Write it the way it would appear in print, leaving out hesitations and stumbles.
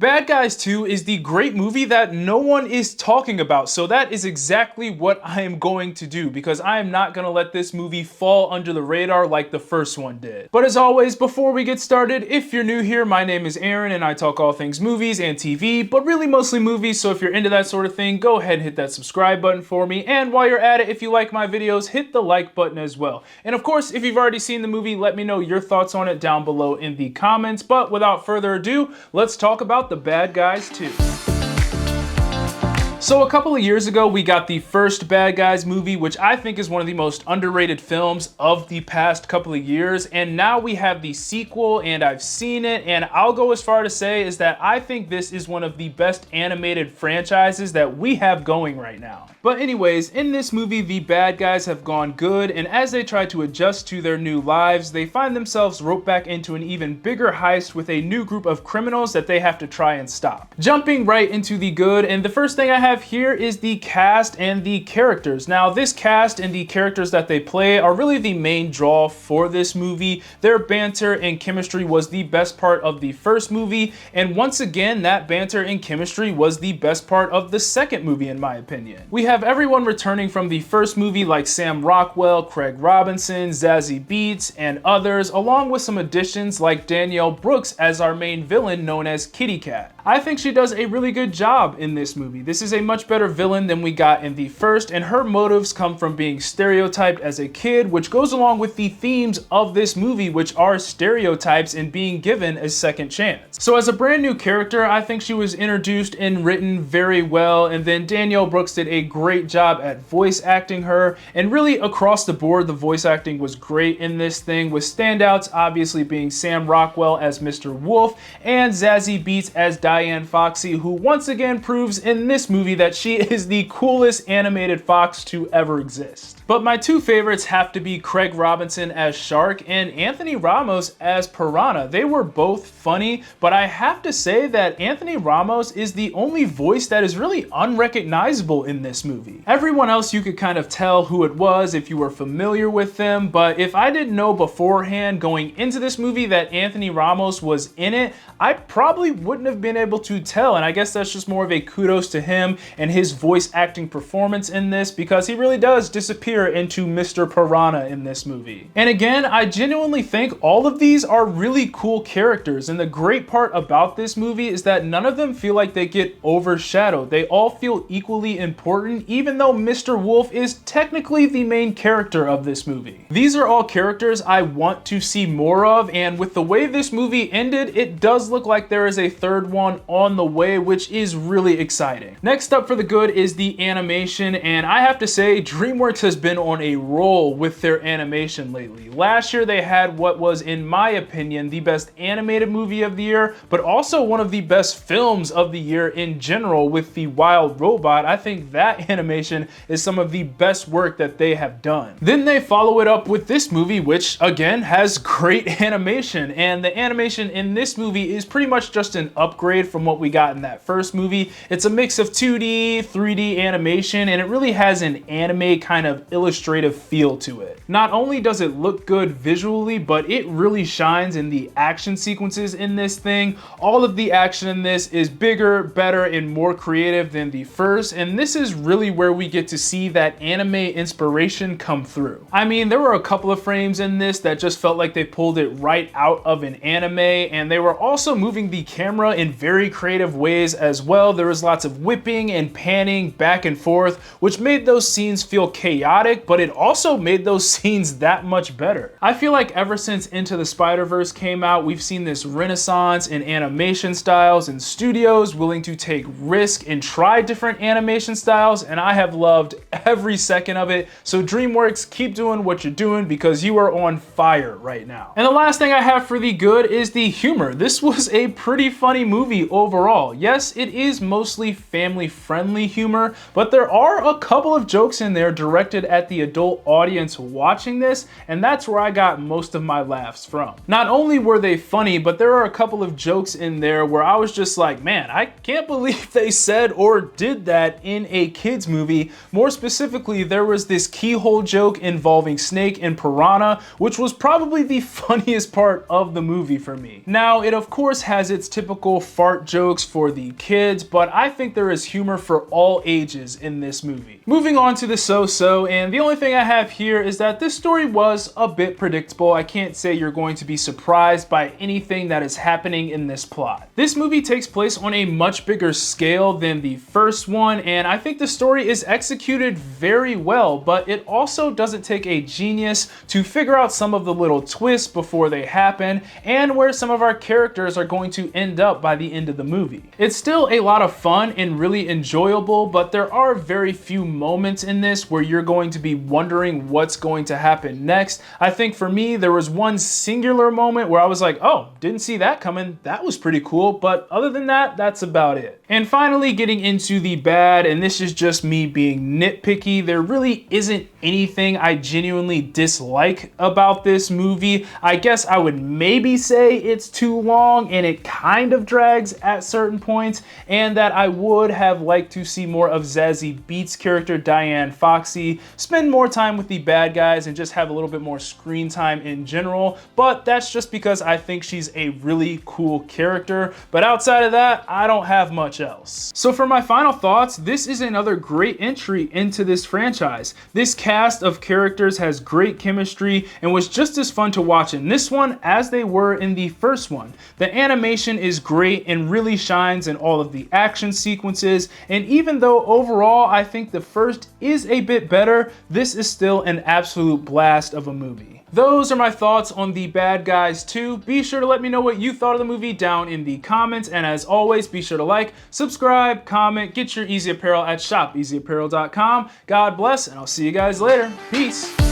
Bad Guys 2 is the great movie that no one is talking about, so that is exactly what I am going to do, because I am not going to let this movie fall under the radar like the first one did. But as always, before we get started, if you're new here, my name is Aaron and I talk all things movies and TV, but really mostly movies, so if you're into that sort of thing, go ahead and hit that subscribe button for me, and while you're at it, if you like my videos, hit the like button as well. And of course, if you've already seen the movie, let me know your thoughts on it down below in the comments, but without further ado, let's talk about The Bad Guys 2. So a couple of years ago, we got the first Bad Guys movie, which I think is one of the most underrated films of the past couple of years. And now we have the sequel, and I've seen it, and I'll go as far to say is that I think this is one of the best animated franchises that we have going right now. But anyways, in this movie, the bad guys have gone good, and as they try to adjust to their new lives, they find themselves roped back into an even bigger heist with a new group of criminals that they have to try and stop. Jumping right into the good, and the first thing I have here is the cast and the characters. Now, this cast and the characters that they play are really the main draw for this movie. Their banter and chemistry was the best part of the first movie, and once again, that banter and chemistry was the best part of the second movie, in my opinion. We have everyone returning from the first movie like Sam Rockwell, Craig Robinson, Zazie Beets, and others, along with some additions like Danielle Brooks as our main villain known as Kitty Cat. I think she does a really good job in this movie. This is a much better villain than we got in the first, and her motives come from being stereotyped as a kid, which goes along with the themes of this movie, which are stereotypes and being given a second chance. So as a brand new character, I think she was introduced and written very well, and then Danielle Brooks did a great job at voice acting her, and really across the board the voice acting was great in this thing, with standouts obviously being Sam Rockwell as Mr. Wolf and Zazie Beets as Diane Foxy, who once again proves in this movie that she is the coolest animated fox to ever exist. But my two favorites have to be Craig Robinson as Shark and Anthony Ramos as Piranha. They were both funny, but I have to say that Anthony Ramos is the only voice that is really unrecognizable in this movie. Everyone else you could kind of tell who it was if you were familiar with them, but if I didn't know beforehand going into this movie that Anthony Ramos was in it, I probably wouldn't have been able to tell, and I guess that's just more of a kudos to him and his voice acting performance in this, because he really does disappear into Mr. Piranha in this movie. And again, I genuinely think all of these are really cool characters, and the great part about this movie is that none of them feel like they get overshadowed. They all feel equally important, even though Mr. Wolf is technically the main character of this movie. These are all characters I want to see more of, and with the way this movie ended, it does look like there is a third one on the way, which is really exciting. Next up for the good is the animation, and I have to say DreamWorks has been on a roll with their animation lately. Last year they had what was, in my opinion, the best animated movie of the year, but also one of the best films of the year in general with The Wild Robot. I think that animation is some of the best work that they have done. Then they follow it up with this movie, which again has great animation, and the animation in this movie is pretty much just an upgrade from what we got in that first movie. It's a mix of 2D, 3D animation, and it really has an anime kind of illustrative feel to it. Not only does it look good visually, but it really shines in the action sequences in this thing. All of the action in this is bigger, better, and more creative than the first, and this is really where we get to see that anime inspiration come through. I mean, there were a couple of frames in this that just felt like they pulled it right out of an anime, and they were also moving the camera in very creative ways as well. There was lots of whipping and panning back and forth, which made those scenes feel chaotic, but it also made those scenes that much better. I feel like ever since Into the Spider-Verse came out, we've seen this renaissance in animation styles and studios willing to take risk and try different animation styles, and I have loved every second of it. So DreamWorks, keep doing what you're doing, because you are on fire right now. And the last thing I have for the good is the humor. This was a pretty funny movie overall. Yes, it is mostly family-friendly humor, but there are a couple of jokes in there directed at the adult audience watching this, and that's where I got most of my laughs from. Not only were they funny, but there are a couple of jokes in there where I was just like, man, I can't believe they said or did that in a kids movie. More specifically, there was this keyhole joke involving Snake and Piranha, which was probably the funniest part of the movie for me. Now, it of course has its typical fart jokes for the kids, but I think there is humor for all ages in this movie. Moving on to the so-so, and the only thing I have here is that this story was a bit predictable. I can't say you're going to be surprised by anything that is happening in this plot. This movie takes place on a much bigger scale than the first one, and I think the story is executed very well, but it also doesn't take a genius to figure out some of the little twists before they happen and where some of our characters are going to end up by the end of the movie. It's still a lot of fun and really enjoyable, but there are very few moments in this where you're going to be wondering what's going to happen next. I think for me, there was one singular moment where I was like, oh, didn't see that coming. That was pretty cool. But other than that, that's about it. And finally, getting into the bad, and this is just me being nitpicky, there really isn't anything I genuinely dislike about this movie. I guess I would maybe say it's too long and it kind of drags at certain points, and that I would have liked to see more of Zazie Beets' character, Diane Foxy, spend more time with the bad guys and just have a little bit more screen time in general, but that's just because I think she's a really cool character. But outside of that, I don't have much else. So for my final thoughts, this is another great entry into this franchise. This cast of characters has great chemistry and was just as fun to watch in this one as they were in the first one. The animation is great and really shines in all of the action sequences, and even though overall I think the first is a bit better, this is still an absolute blast of a movie. Those are my thoughts on The Bad Guys 2. Be sure to let me know what you thought of the movie down in the comments, and as always, be sure to like, subscribe, comment, get your Eazy Apparel at shopeasyapparel.com. God bless, and I'll see you guys later. Peace.